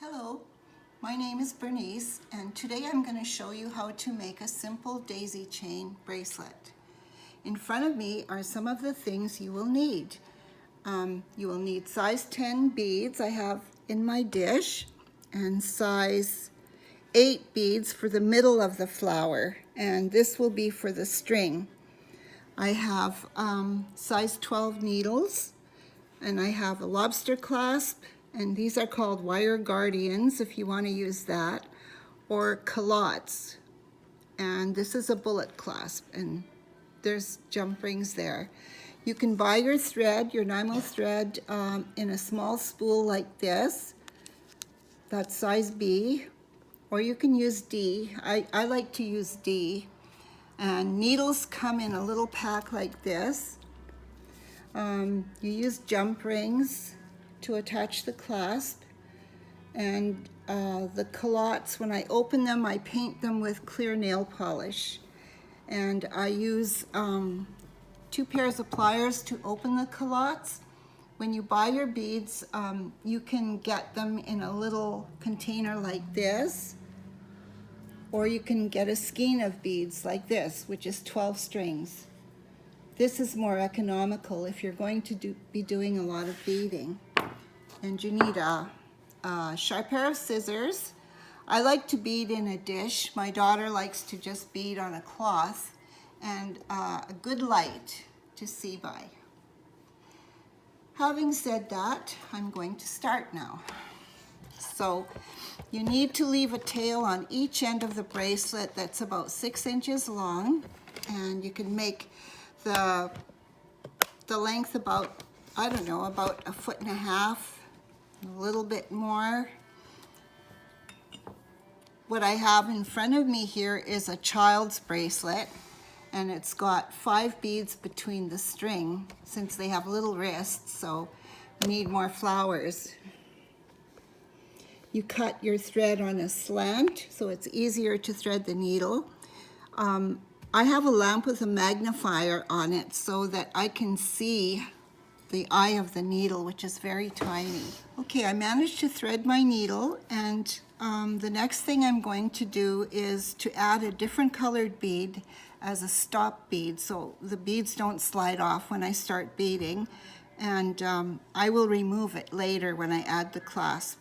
Hello, my name is Bernice, and today I'm going to show you how to make a simple daisy chain bracelet. In front of me are some of the things you will need. You will need size 10 beads I have in my dish, and size 8 beads for the middle of the flower, and this will be for the string. I have size 12 needles, and I have a lobster clasp, and these are called wire guardians if you want to use that, or culottes. And this is a bullet clasp, and there's jump rings there. You can buy your thread, your enamel thread, in a small spool like this. That's size B, or you can use D. I like to use D. And needles come in a little pack like this. You use jump rings to attach the clasp, and the culottes, when I open them, I paint them with clear nail polish, and I use 2 pairs of pliers to open the culottes. When you buy your beads, you can get them in a little container like this, or you can get a skein of beads like this, which is 12 strings. This is more economical if you're going to be doing a lot of beading. And you need a sharp pair of scissors. I like to bead in a dish. My daughter likes to just bead on a cloth, and a good light to see by. Having said that, I'm going to start now. So you need to leave a tail on each end of the bracelet that's about 6 inches long, and you can make the length about, I don't know, about 1.5 feet, a little bit more. What I have in front of me here is a child's bracelet, and it's got 5 beads between the string since they have little wrists, so you need more flowers. You cut your thread on a slant so it's easier to thread the needle. I have a lamp with a magnifier on it so that I can see the eye of the needle, which is very tiny. Okay, I managed to thread my needle, and the next thing I'm going to do is to add a different colored bead as a stop bead so the beads don't slide off when I start beading, and I will remove it later when I add the clasp.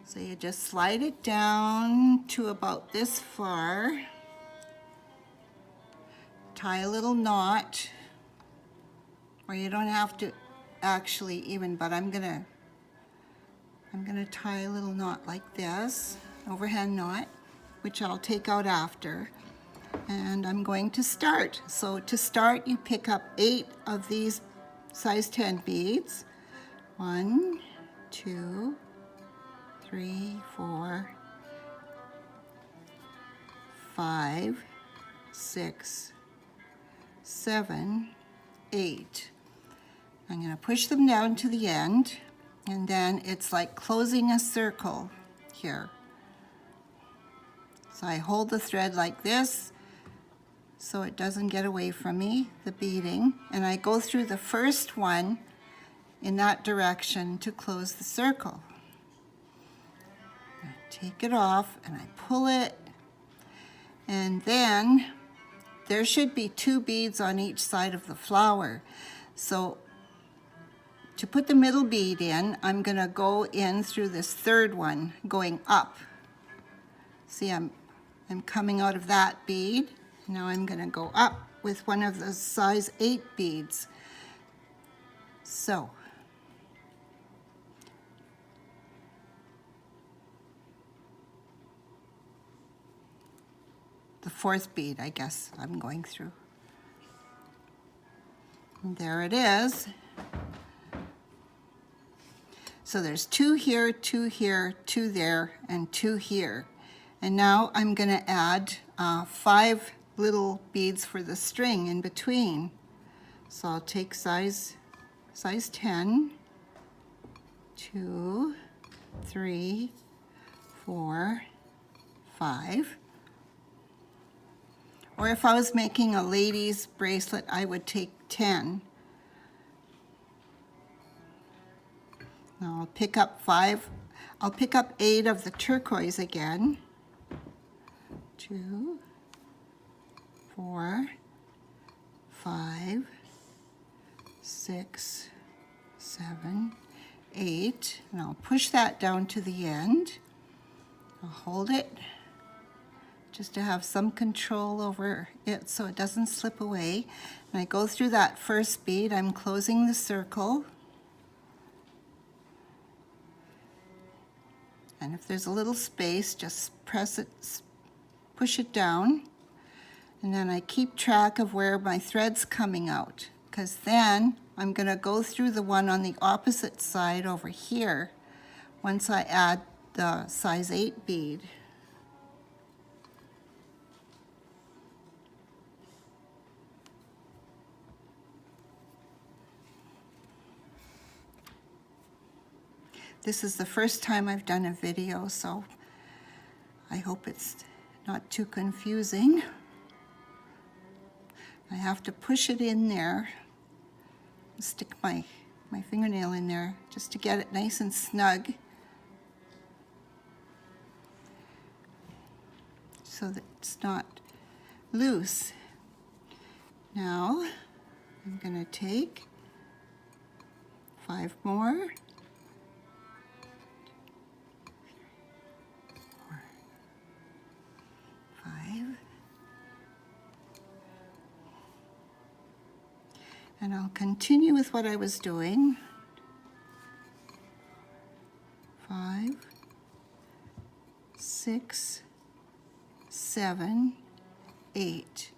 So you just slide it down to about this far, tie a little knot, or you don't have to actually even, but I'm gonna tie a little knot like this, overhand knot, which I'll take out after, and I'm going to start. So to start, you pick up 8 of these size 10 beads. 1, 2, 3, 4, 5, 6, 7, 8. I'm going to push them down to the end, and then it's like closing a circle here. So I hold the thread like this so it doesn't get away from me, the beading, and I go through the first one in that direction to close the circle. I take it off and I pull it, and then there should be 2 beads on each side of the flower. So to put the middle bead in, I'm going to go in through this third one, going up. See, I'm coming out of that bead. Now I'm going to go up with one of the size 8 beads. So the 4th bead, I guess, I'm going through. And there it is. So there's 2 here, 2 here, 2 there, and 2 here. And now I'm going to add 5 little beads for the string in between. So I'll take size 10, 2, 3, 4, 5. Or if I was making a lady's bracelet, I would take 10. Now I'll pick up 8 of the turquoise again. 2, 4, 5, 6, 7, 8, and I'll push that down to the end. I'll hold it just to have some control over it so it doesn't slip away. And I go through that first bead, I'm closing the circle. And if there's a little space, just press it, push it down. And then I keep track of where my thread's coming out, because then I'm going to go through the one on the opposite side over here once I add the size 8 bead. This is the first time I've done a video, so I hope it's not too confusing. I have to push it in there, stick my fingernail in there just to get it nice and snug so that it's not loose. Now I'm going to take 5 more. 5. And I'll continue with what I was doing. 5, 6, 7, 8.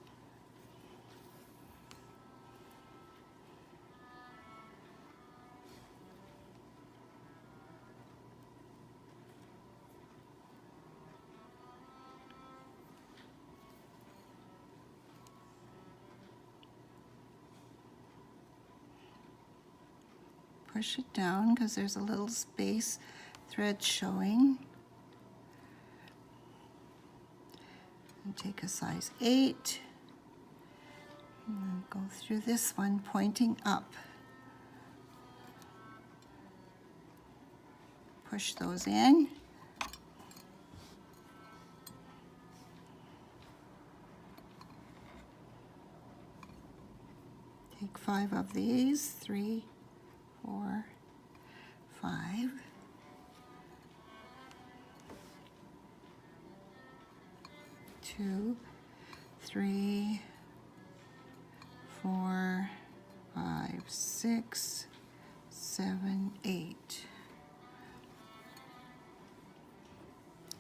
Push it down because there's a little space thread showing. And take a size 8 and then go through this one pointing up. Push those in. Take 5 of these, 3, 4, 5. 2, 3, 4, 5, 6, 7, 8.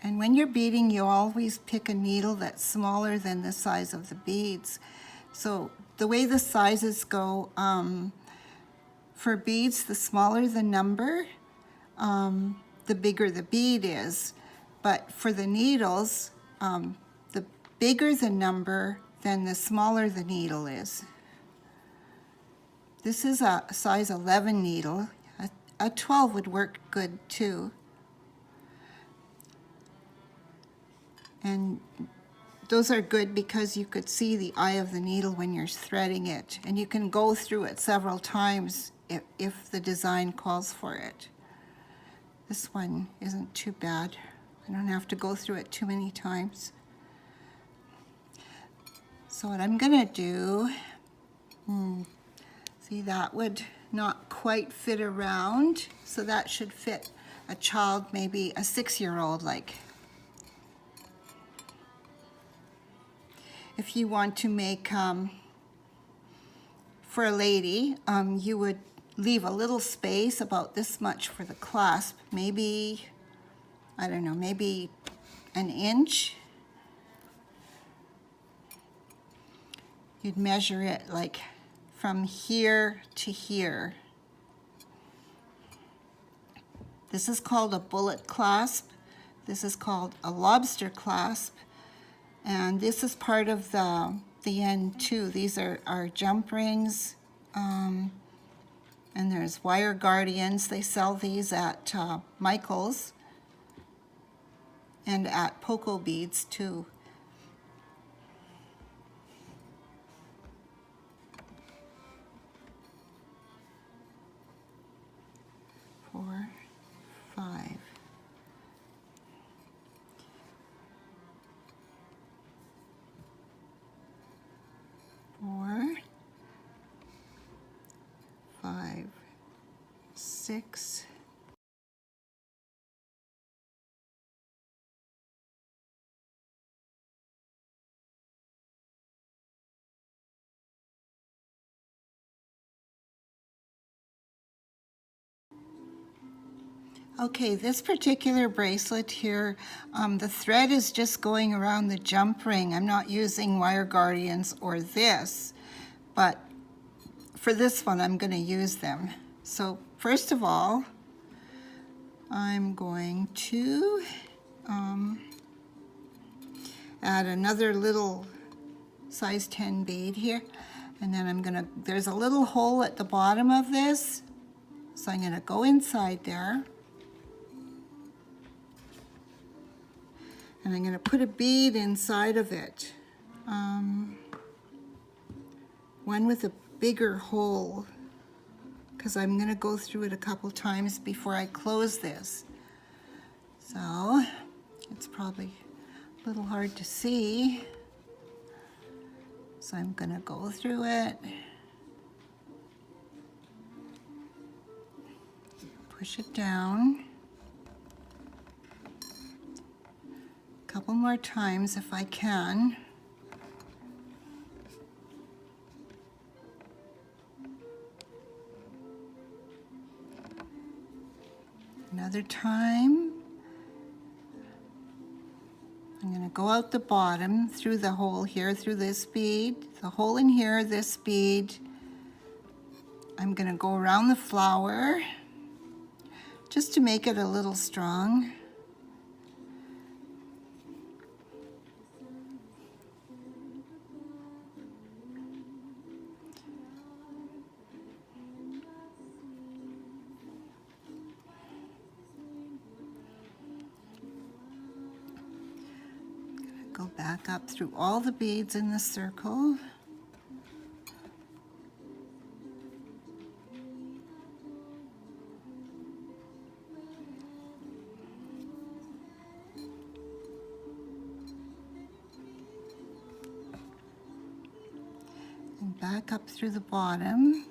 And when you're beading, you always pick a needle that's smaller than the size of the beads. So the way the sizes go, for beads, the smaller the number, the bigger the bead is. But for the needles, the bigger the number, then the smaller the needle is. This is a size 11 needle. A 12 would work good too. And those are good because you could see the eye of the needle when you're threading it, and you can go through it several times if the design calls for it. This one isn't too bad. I don't have to go through it too many times. So what I'm gonna do, see, that would not quite fit around, so that should fit a child, maybe a 6-year-old like. If you want to make, for a lady, you would leave a little space about this much for the clasp, maybe, I don't know, maybe an inch. You'd measure it like from here to here. This is called a bullet clasp. This is called a lobster clasp. And this is part of the end too. These are jump rings. And there's wire guardians. They sell these at Michael's and at Poco Beads too. Four. 6. Okay, this particular bracelet here, the thread is just going around the jump ring. I'm not using wire guardians or this, but for this one I'm going to use them. So first of all, I'm going to add another little size 10 bead here, and then there's a little hole at the bottom of this, so I'm going to go inside there. And I'm going to put a bead inside of it, one with a bigger hole, because I'm going to go through it a couple times before I close this. So it's probably a little hard to see. So I'm going to go through it, push it down. Couple more times if I can. Another time. I'm going to go out the bottom through the hole here, through this bead, the hole in here, this bead. I'm going to go around the flower just to make it a little strong. Go back up through all the beads in the circle. And back up through the bottom.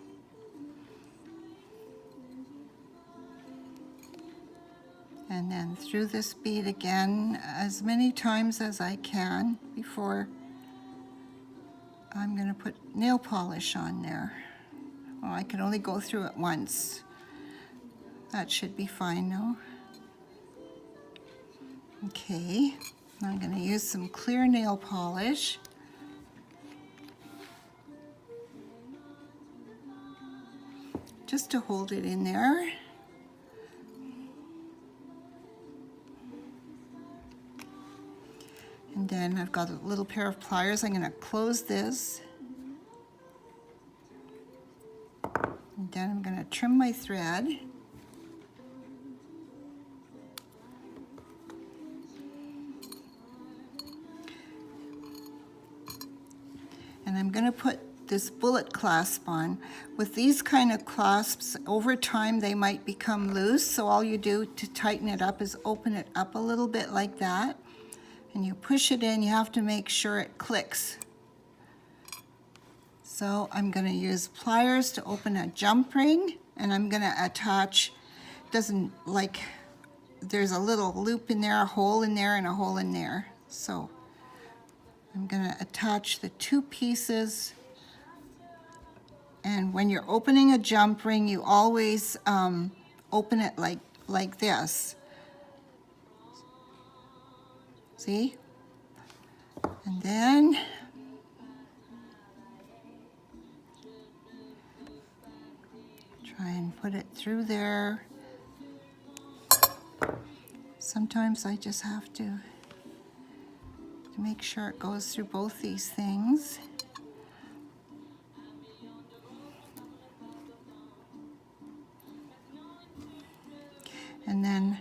And then through this bead again as many times as I can before I'm going to put nail polish on there. Oh, I can only go through it once. That should be fine now. Okay, I'm going to use some clear nail polish. Just to hold it in there. And then I've got a little pair of pliers. I'm going to close this. And then I'm going to trim my thread. And I'm going to put this bullet clasp on. With these kind of clasps, over time they might become loose, so all you do to tighten it up is open it up a little bit like that. And you push it in, you have to make sure it clicks. So I'm going to use pliers to open a jump ring, and I'm going to attach, there's a little loop in there, a hole in there, and a hole in there. So I'm going to attach the two pieces. And when you're opening a jump ring, you always open it like this. See? And then try and put it through there. Sometimes I just have to make sure it goes through both these things. And then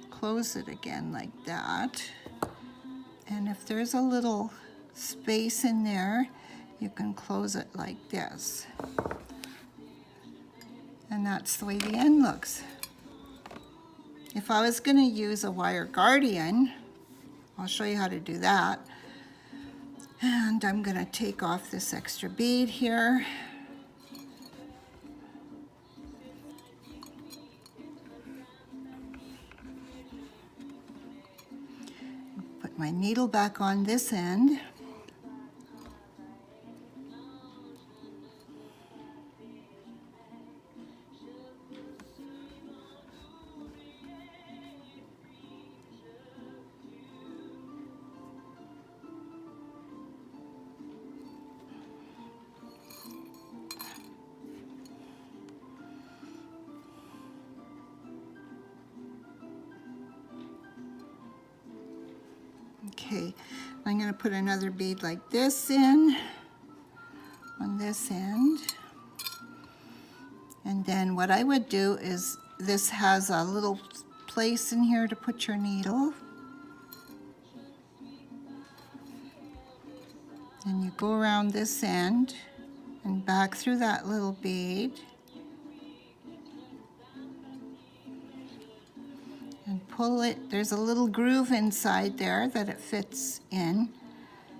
close it again like that. And if there's a little space in there, you can close it like this. And that's the way the end looks. If I was going to use a wire guardian, I'll show you how to do that. And I'm going to take off this extra bead here. my needle back on this end. Okay, I'm going to put another bead like this in on this end. And then what I would do is, this has a little place in here to put your needle. And you go around this end and back through that little bead. And pull it. There's a little groove inside there that it fits in.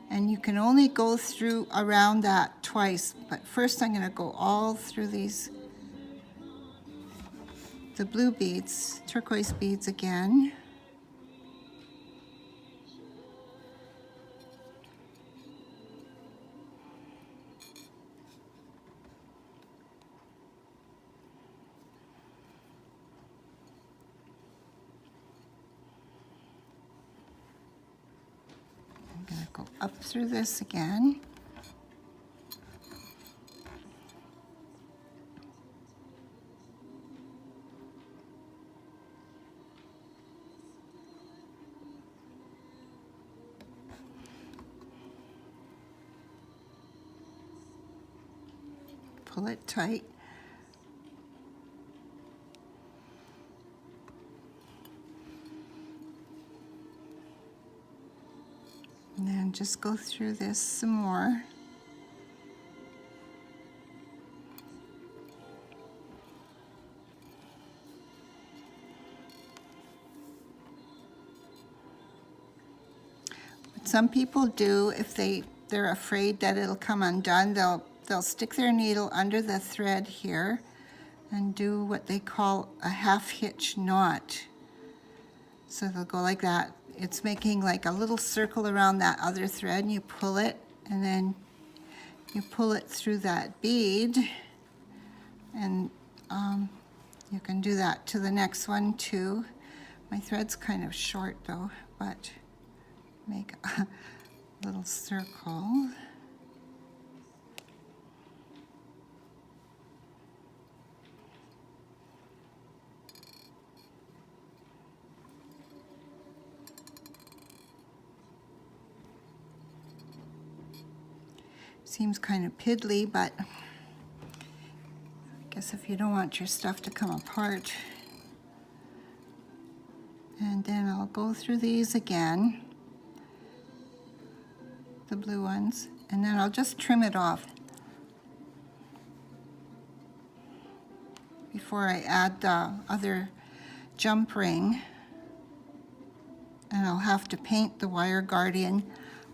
And you can only go through around that twice. But first I'm going to go all through these, the blue beads, turquoise beads again. I'm going to go up through this again. Pull it tight. And then just go through this some more. What some people do, if they're afraid that it'll come undone, they'll stick their needle under the thread here and do what they call a half hitch knot. So they'll go like that. It's making like a little circle around that other thread, and you pull it, and then you pull it through that bead, and you can do that to the next one too. My thread's kind of short though, but make a little circle. Seems kind of piddly, but I guess if you don't want your stuff to come apart. And then I'll go through these again, the blue ones, and then I'll just trim it off before I add the other jump ring. And I'll have to paint the wire guardian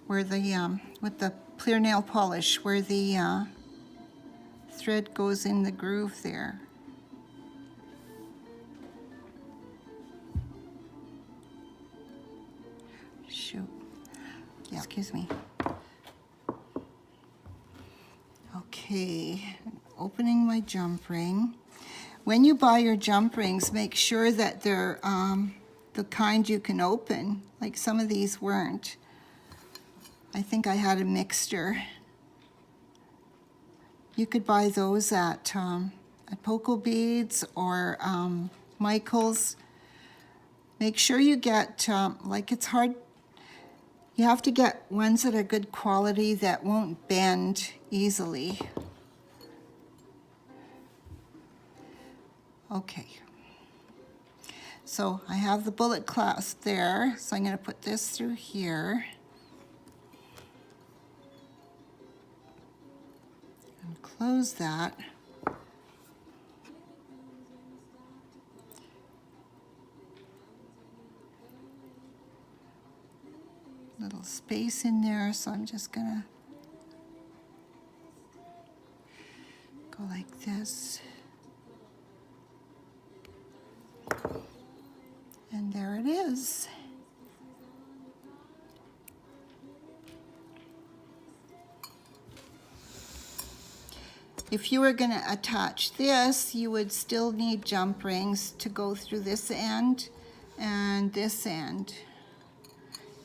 where the with the clear nail polish, where the thread goes in the groove there. Shoot. Yeah, excuse me. Okay, opening my jump ring. When you buy your jump rings, make sure that they're the kind you can open. Like some of these weren't. I think I had a mixture. You could buy those at Poco Beads or Michael's. Make sure you get, like it's hard, you have to get ones that are good quality that won't bend easily. Okay. So I have the bullet clasp there, so I'm going to put this through here. And close that. Little space in there, so I'm just going to go like this. And there it is. if you were going to attach this, you would still need jump rings to go through this end and this end.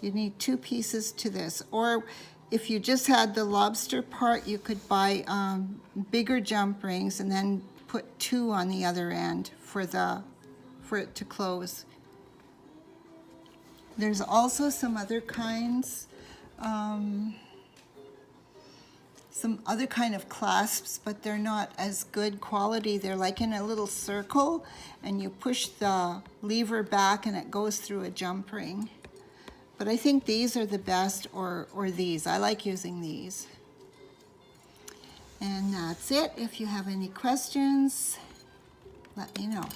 You need 2 pieces to this. Or if you just had the lobster part, you could buy bigger jump rings and then put 2 on the other end for it to close. There's also some other kinds, some other kind of clasps, but they're not as good quality. They're like in a little circle, and you push the lever back and it goes through a jump ring. But I think these are the best, or these. I like using these. And that's it. If you have any questions, let me know.